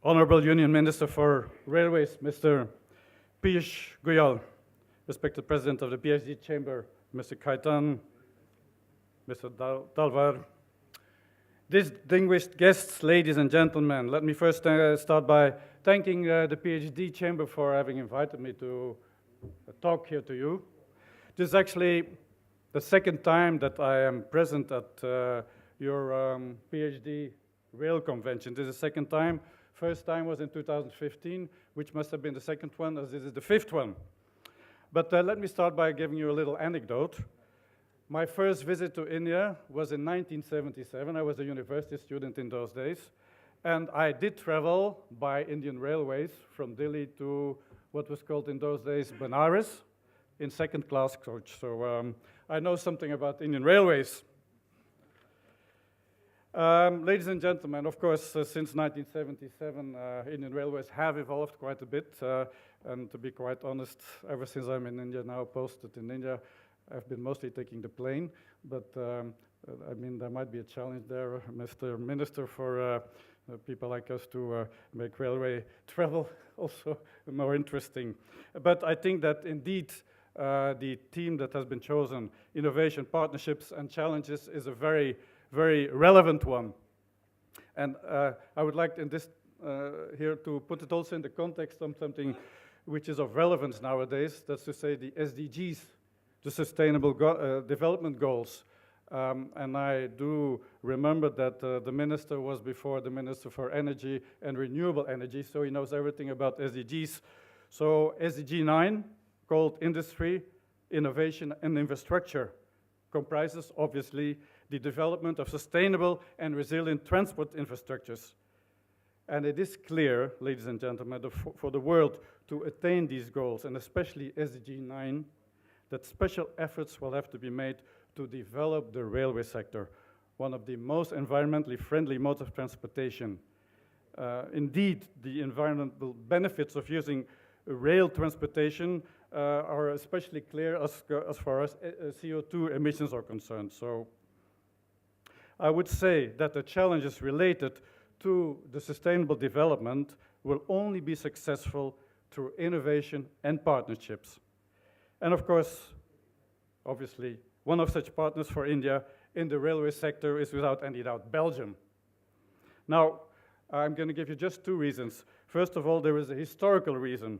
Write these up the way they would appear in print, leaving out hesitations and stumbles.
Honorable Union Minister for Railways, Mr. Piyush Goyal, respected President of the PhD Chamber, Mr. Khaitan, Mr. Dalwar, distinguished guests, ladies and gentlemen, let me first start by thanking the PhD Chamber for having invited me to talk here to you. This is actually the second time that I am present at your PhD Rail Convention. This is the second time. First time was in 2015, which must have been the second one, as this is the fifth one. But let me start by giving you a little anecdote. My first visit to India was in 1977. I was a university student in those days. And I did travel by Indian Railways from Delhi to what was called in those days Benares in second-class coach. So I know something about Indian Railways. Ladies and gentlemen, of course, since 1977, Indian Railways have evolved quite a bit. And to be quite honest, ever since I'm in India now, posted in India, I've been mostly taking the plane. But I mean, there might be a challenge there, Mr. Minister, for people like us to make railway travel also more interesting. But I think that indeed the theme that has been chosen, innovation, partnerships, and challenges, is a very relevant one. And I would like in this here to put it also in the context of something which is of relevance nowadays. That's to say the SDGs, the Sustainable Development Goals. And I do remember that the minister was before the Minister for Energy and Renewable Energy, so he knows everything about SDGs. So SDG 9, called Industry, Innovation and Infrastructure, comprises, obviously, the development of sustainable and resilient transport infrastructures. And it is clear, ladies and gentlemen, for the world to attain these goals, and especially SDG 9, that special efforts will have to be made to develop the railway sector, one of the most environmentally friendly modes of transportation. Indeed, the environmental benefits of using rail transportation are especially clear as far as CO2 emissions are concerned. So I would say that the challenges related to the sustainable development will only be successful through innovation and partnerships. And of course, obviously, one of such partners for India in the railway sector is without any doubt Belgium. Now, I'm going to give you just two reasons. First of all, there is a historical reason.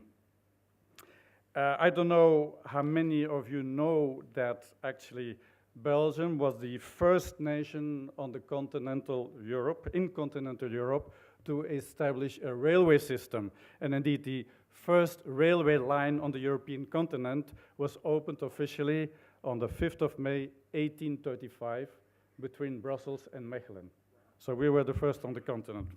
I don't know how many of you know that actually Belgium was the first nation on the continental Europe, in continental Europe, to establish a railway system. And indeed, the first railway line on the European continent was opened officially on the 5th of May, 1835, between Brussels and Mechelen. So we were the first on the continent.